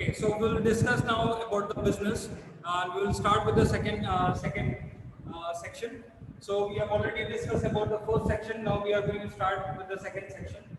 Okay, so we'll discuss now about the business, and we will start with the second section. So we have already discussed about the first section. Now we are going to start with the second section.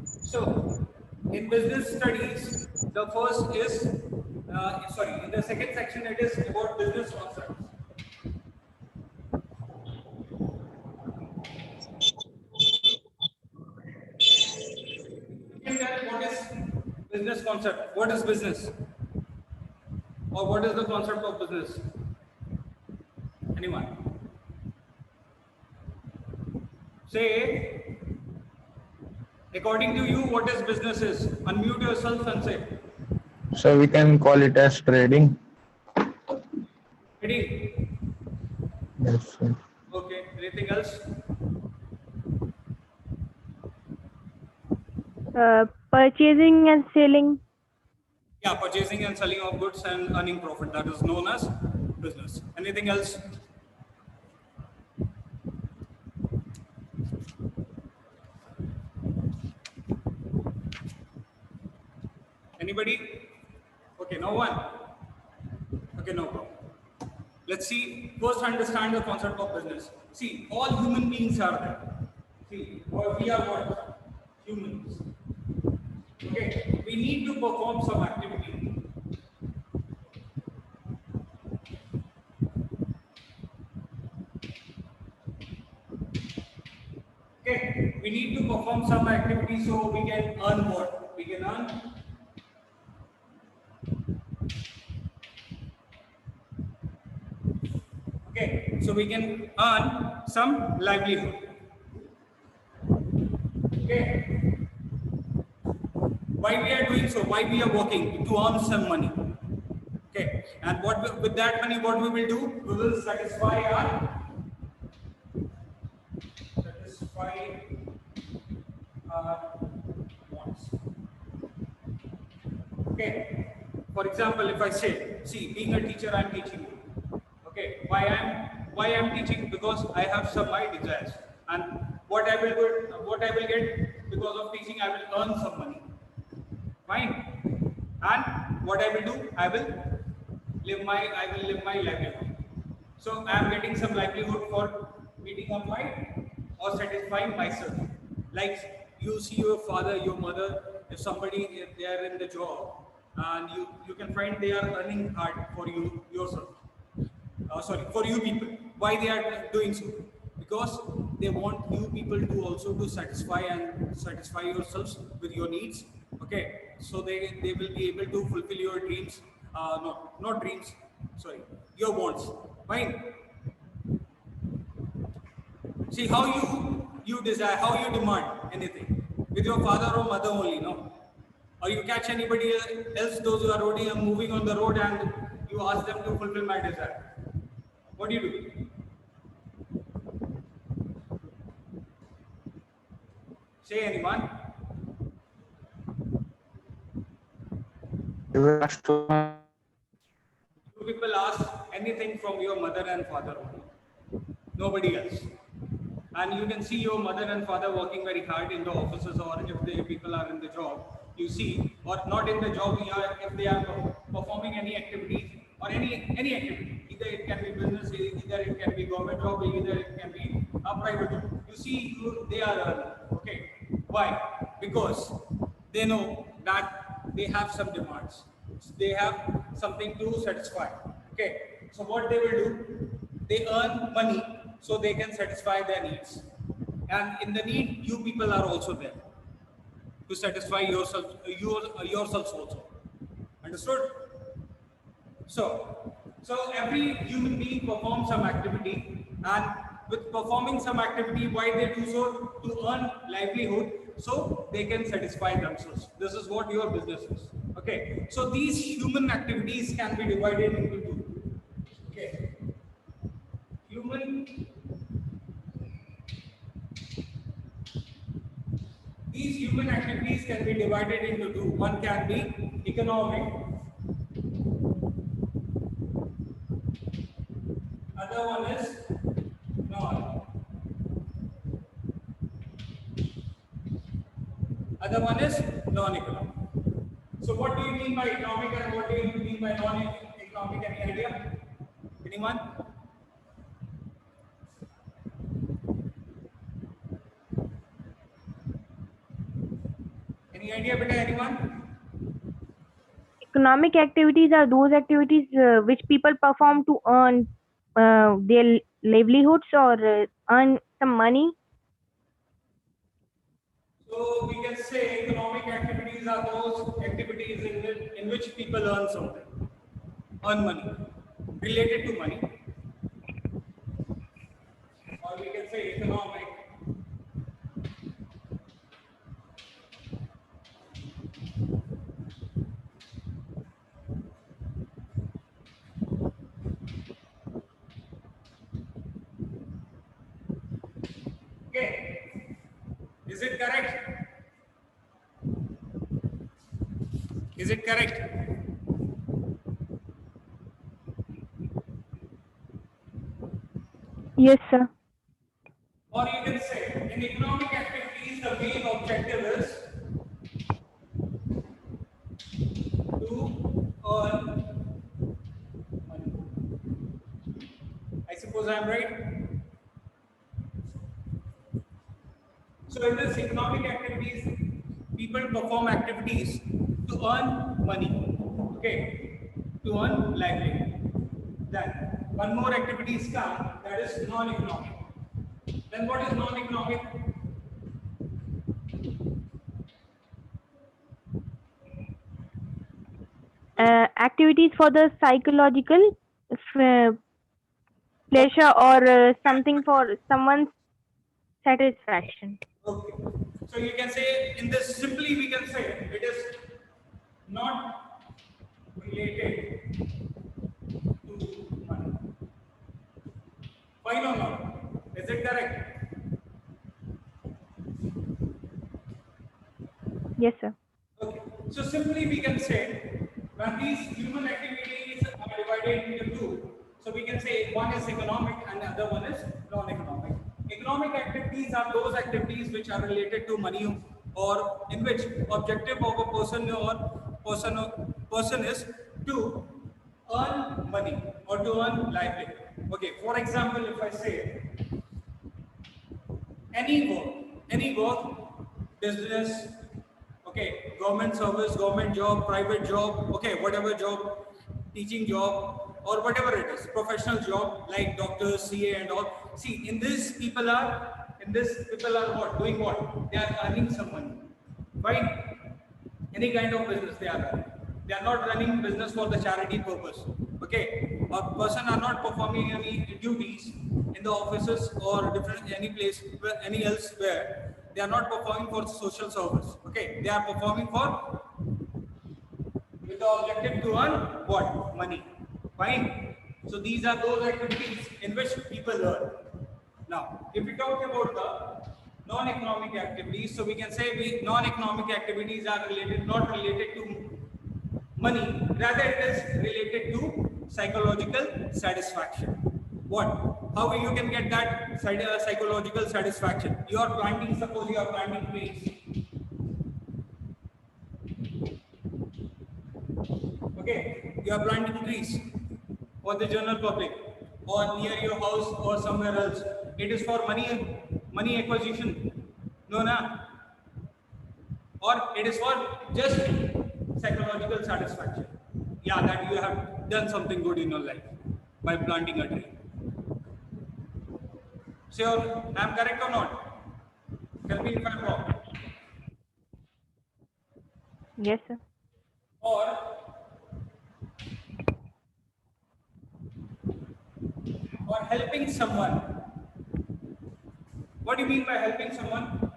So in business studies, the first is in the second section it is about business concepts. You can tell what is business concept? What is business? Or what is the concept of business? Anyone? Say, according to you, what is business is? Unmute yourself and say. So we can call it as trading. Ready? Yes, sir. Okay. Anything else? Purchasing and selling. Yeah, purchasing and selling of goods and earning profit. That is known as business. Anything else? Anybody? Okay, no one. Okay, no problem. Let's see. First, understand the concept of business. See, all human beings are there. See, we are what? Humans. Okay, we need to perform some activity. Okay, we need to perform some activity so we can earn what? We can earn. Okay, so we can earn some livelihood. Okay. Why we are doing so? Why we are working? To earn some money. Okay, and with that money, what we will do? We will satisfy our wants. Okay. For example, if I say, see, being a teacher, I am teaching you. Okay. Why I am teaching? Because I have some my desires, and what I will get because of teaching, I will earn some money. Fine. And what I will do? I will live my livelihood. So I am getting some livelihood for meeting up my or satisfying myself. Like you see your father, your mother, if they are in the job, and you can find they are earning hard for you yourself. For you people. Why they are doing so? Because they want you people to also to satisfy yourselves with your needs. Okay, so they will be able to fulfill your dreams. Not dreams. Sorry, your wants. Fine. See how you desire, how you demand anything with your father or mother only, no? Or you catch anybody else, those who are already moving on the road, and you ask them to fulfill my desire. What do you do? Say anyone. You ask to Do people ask anything from your mother and father only? Nobody else. And you can see your mother and father working very hard in the offices, or if the people are in the job, you see, or not in the job, if they are performing any activities or any activity, either it can be business, either it can be government job, either it can be a private job. You see, they are earning. Okay. Why? Because they know that they have some demands. They have something to satisfy. Okay. So what they will do? They earn money so they can satisfy their needs. And in the need, you people are also there to satisfy yourselves also. Understood? So every human being performs some activity, and with performing some activity, why they do so? To earn livelihood, so they can satisfy themselves. This is what your business is. Okay. So these human activities can be divided into two. Okay. These human activities can be divided into two. One can be economic, other one is non. Other one is non-economic. So what do you mean by economic and what do you mean by non-economic? Any idea? Anyone? Any idea, beta? Anyone? Economic activities are those activities which people perform to earn their livelihoods or earn some money. So we can say economic activities are those activities in which people earn something, earn money, related to money, or we can say economic. Okay, is it correct? Is it correct? Yes, sir. Or you can say in economic activities, the main objective is to earn money. I suppose I am right. So in this economic activities, people perform activities to earn money. Okay, to earn livelihood. Then one more activities come, that is non-economic. Then what is non-economic? Activities for the psychological pleasure or something for someone's satisfaction. Okay. So you can say in this simply we can say it is not related to money. Fine or not? Is it correct? Yes, sir. Okay. So simply we can say when these human activities are divided into two, so we can say one is economic and the other one is non-economic. Economic activities are those activities which are related to money or in which objective of a person is to earn money or to earn livelihood. Okay, for example, if I say any work, business, okay, government service, government job, private job, okay, whatever job, teaching job, or whatever it is, professional job like doctors, CA, and all. See, in this people are what doing what? They are earning some money, right? Any kind of business they are running. They are not running business for the charity purpose. Okay, a person are not performing any duties in the offices or different any place any else where they are not performing for social service. Okay, they are performing for with the objective to earn what? Money. Fine. So these are those activities in which people earn. Now, if we talk about the non-economic activities, so we can say non-economic activities are not related to money, rather it is related to psychological satisfaction. What? How you can get that psychological satisfaction? You are planting, suppose you are planting trees. Okay, you are planting trees for the general public or near your house or somewhere else. It is for money acquisition. No, na. Or it is for just psychological satisfaction. Yeah, that you have done something good in your life by planting a tree. Sure, I am correct or not? Tell me if I am wrong. Yes, sir. Or helping someone. What do you mean by helping someone?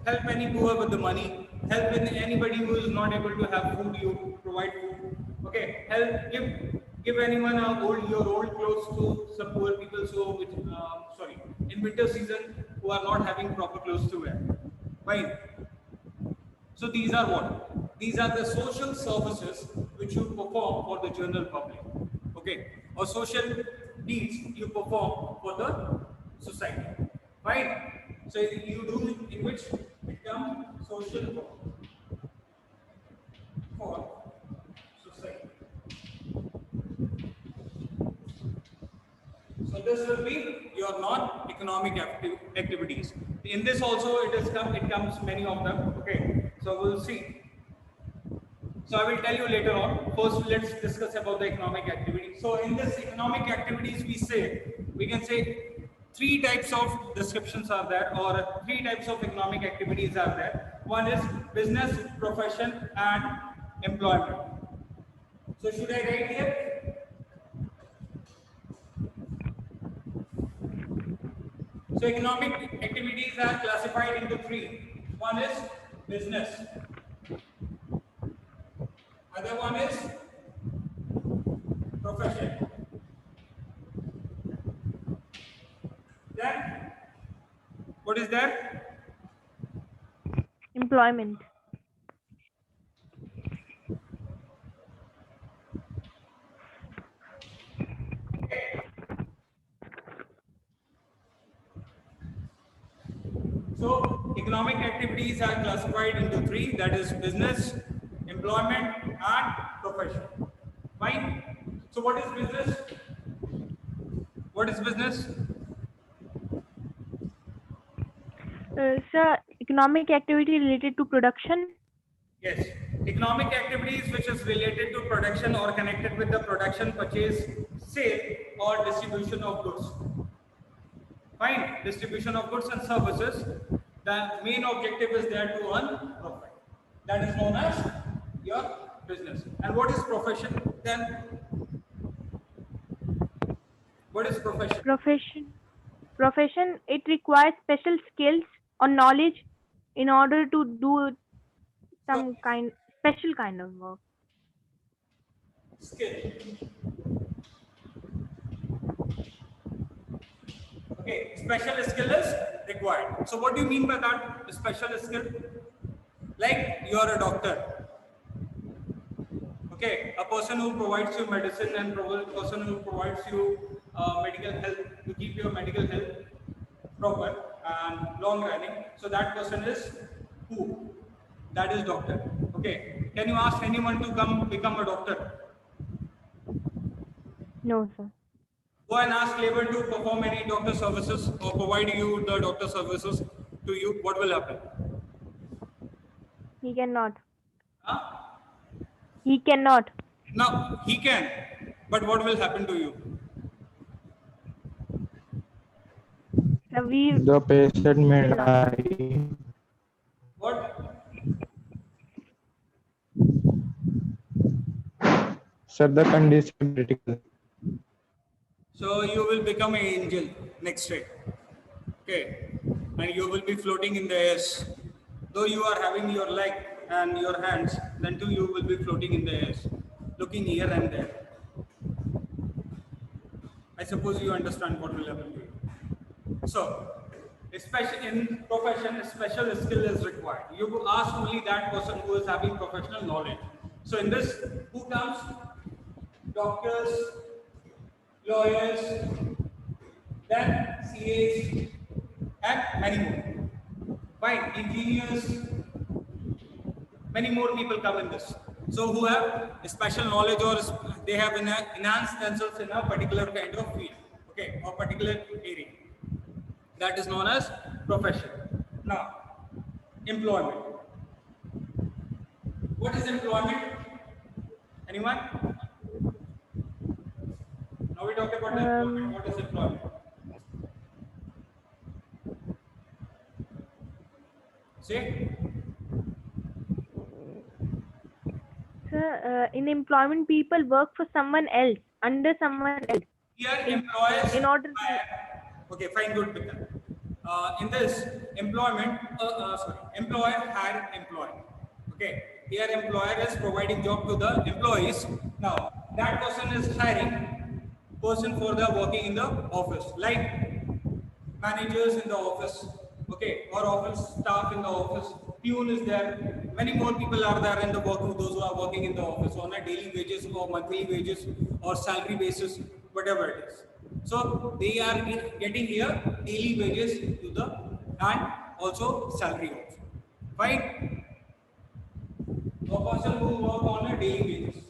Help any poor with the money. Help with anybody who is not able to have food. You provide food. Okay. Help give anyone your old clothes to some poor people. So in winter season who are not having proper clothes to wear. Fine. So these are what? These are the social services which you perform for the general public. Okay. Or social deeds you perform for the society. Right? So you do in which it comes social for society. So this will be your non-economic activities. In this also it comes many of them. Okay, so we'll see. So I will tell you later on. First, let's discuss about the economic activity. So in this economic activities, we can say three types of descriptions are there, or three types of economic activities are there. One is business, profession, and employment. So should I write here? So economic activities are classified into three. One is business. Other one is profession. Then what is there? Employment. So economic activities are classified into three, that is business, employment, and profession. Fine. So what is business? What is business? Sir, economic activity related to production. Yes. Economic activities which is related to production or connected with the production, purchase, sale, or distribution of goods. Fine. Distribution of goods and services. The main objective is there to earn profit. That is known as your business. And what is profession then? What is profession? Profession, it requires special skills or knowledge in order to do some special kind of work. Skill. Okay, special skill is required. So what do you mean by that? Special skill? Like you are a doctor. Okay, a person who provides you medicine and person who provides you medical help to keep your medical health proper and long running. So that person is who? That is doctor. Okay. Can you ask anyone to come become a doctor? No, sir. Go and ask labor to perform any doctor services or provide you the doctor services to you. What will happen? He cannot. Huh? He cannot. Now he can, but what will happen to you? The patient may die. What? Sir, the condition is critical. So you will become an angel next day. Okay. And you will be floating in the air. Though you are having your leg and your hands, then too you will be floating in the air, looking here and there. I suppose you understand what will happen to you. So, especially in profession, a special skill is required. You will ask only that person who is having professional knowledge. So in this, who comes? Doctors, lawyers, then CAs, and many more. Fine, engineers, many more people come in this. So who have special knowledge or they have enhanced themselves in a particular kind of field, okay, or particular area. That is known as profession. Now, employment. What is employment? Anyone? Now we talk about employment. What is employment? Say. Sir, in employment, people work for someone else, under someone else. Here, employers. In order to. Okay, fine, good with that. In this, employment, employer hire employee. Okay, here employer is providing job to the employees. Now, that person is hiring person for the working in the office, like managers in the office, okay, or office staff in the office, peon is there, many more people are there in the working, those who are working in the office on a daily wages or monthly wages or salary basis, whatever it is. So they are getting here daily wages to the and also salary also. Fine. A person who work on a daily basis.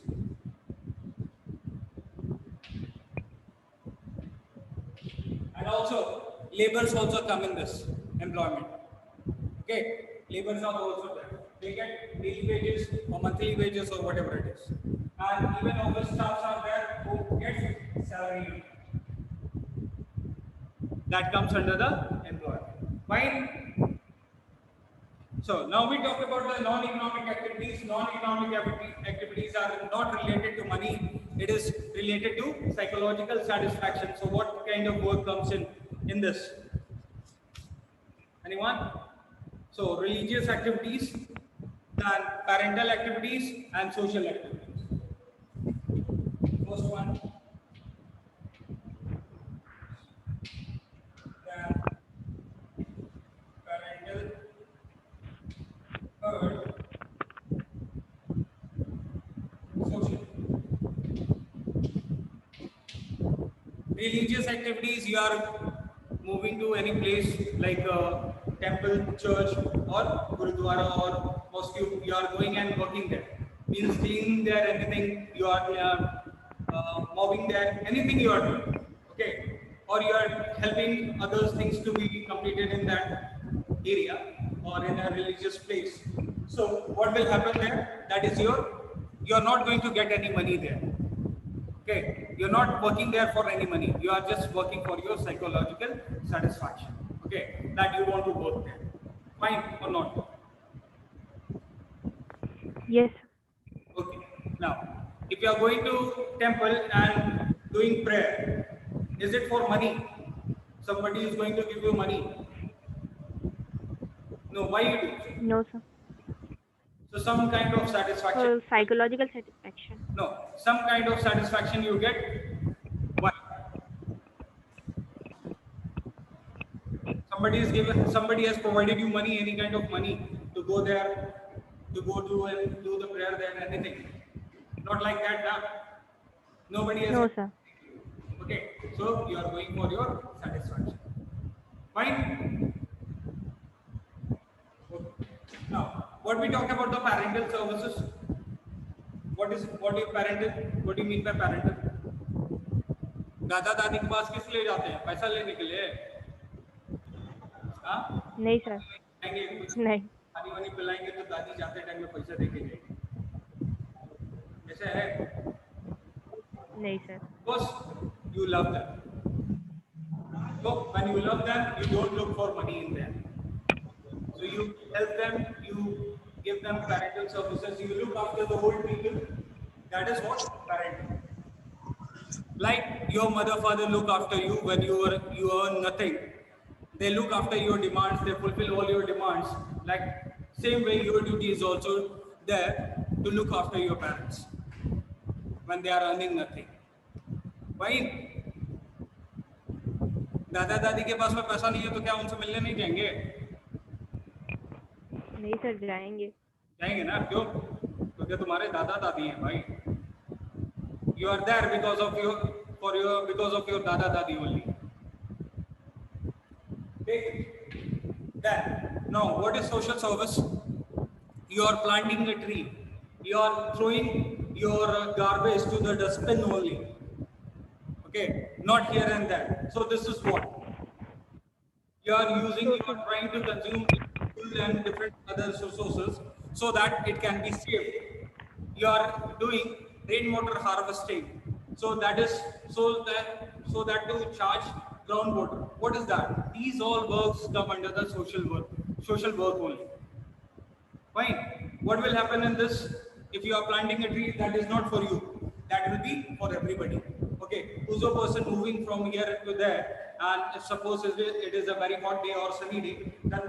And also, labors also come in this employment. Okay, labors are also there. They get daily wages or monthly wages or whatever it is. And even office staffs are there who get salary. That comes under the employment. Fine. So now we talk about the non-economic activities. Non-economic activities are not related to money. It is related to psychological satisfaction. So what kind of work comes in this? Anyone? So religious activities, then parental activities and social activities. First one. Then parental, third, social. Religious activities, you are moving to any place like a temple, church or gurudwara or mosque, you are going and working there. Means cleaning there, anything, you are mobbing there, anything you are doing. Okay. Or you are helping others things to be completed in that area or in a religious place. So what will happen there? That is you are not going to get any money there. Okay, you're not working there for any money. You are just working for your psychological satisfaction. Okay, that you want to work there. Fine or not? Yes. Okay. Now, if you are going to temple and doing prayer, is it for money? Somebody is going to give you money. No, why you do? No, sir. So some kind of satisfaction. For psychological satisfaction. No, some kind of satisfaction you get. Why? Somebody has provided you money, any kind of money to go there, to go to and do the prayer there, anything. Not like that, nah. Nobody has. No, sir. Okay, so you are going for your satisfaction. Fine. Okay. Now, what we talk about the parental services? What is parental? What do you mean by parental? दादा दादी के पास किस लिए जाते हैं? पैसा लेने के लिए? हाँ? नहीं सर. जाएंगे कुछ नहीं. पानी वानी पिलाएंगे तो दादी जाते टाइम में पैसा देके जाएगी. ऐसा है? नहीं sir. Because you love them. So when you love them, you don't look for money in them. So you help them, you give them parental services, you look after the whole people. That is what parenting. Like your mother, father look after you when you earn nothing. They look after your demands, they fulfill all your demands. Like same way your duty is also there to look after your parents when they are earning nothing. Fine. दादा दादी के पास में पैसा नहीं है तो क्या उनसे मिलने नहीं जाएंगे? नहीं सर, जाएंगे. जाएंगे ना? क्यों? क्योंकि तुम्हारे दादा दादी हैं भाई. You are there because of your dada dadi only. Okay. Then now, what is social service? You are planting a tree. You are throwing your garbage to the dustbin only. Okay, not here and there. So this is what you are using. You are trying to consume fuel and different other resources so that it can be saved. You are doing rainwater harvesting. So that is so that to charge groundwater. What is that? These all works come under the social work only. Fine. What will happen in this? If you are planting a tree, that is not for you. That will be for everybody. Okay. Who's a person moving from here to there, and suppose it is a very hot day or sunny day, then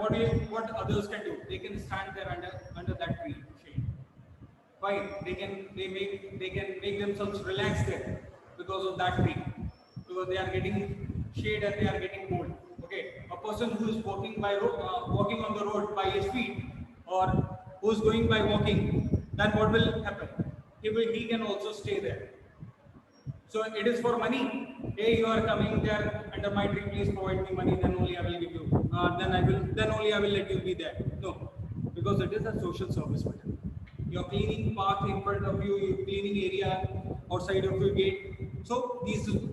what others can do? They can stand there under that tree shade. Fine. They can make themselves relax there because of that tree. Because they are getting shade and they are getting cold. Okay. A person who is walking on the road by his feet, or who is going by walking, then what will happen? He can also stay there. So it is for money. hey, you are coming there under my tree, please provide me money, then only I will give you, then only I will let you be there. No, because it is a social service matter. You're cleaning path in front of you, you're cleaning area outside of your gate. So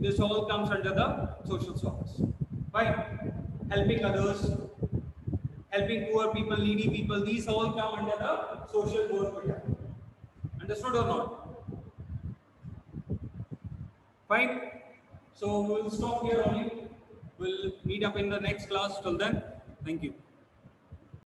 this all comes under the social service. Fine. Helping others, helping poor people, needy people, these all come under the social work matter. Understood or not? Fine. So we'll stop here only. We'll meet up in the next class. Till then, thank you.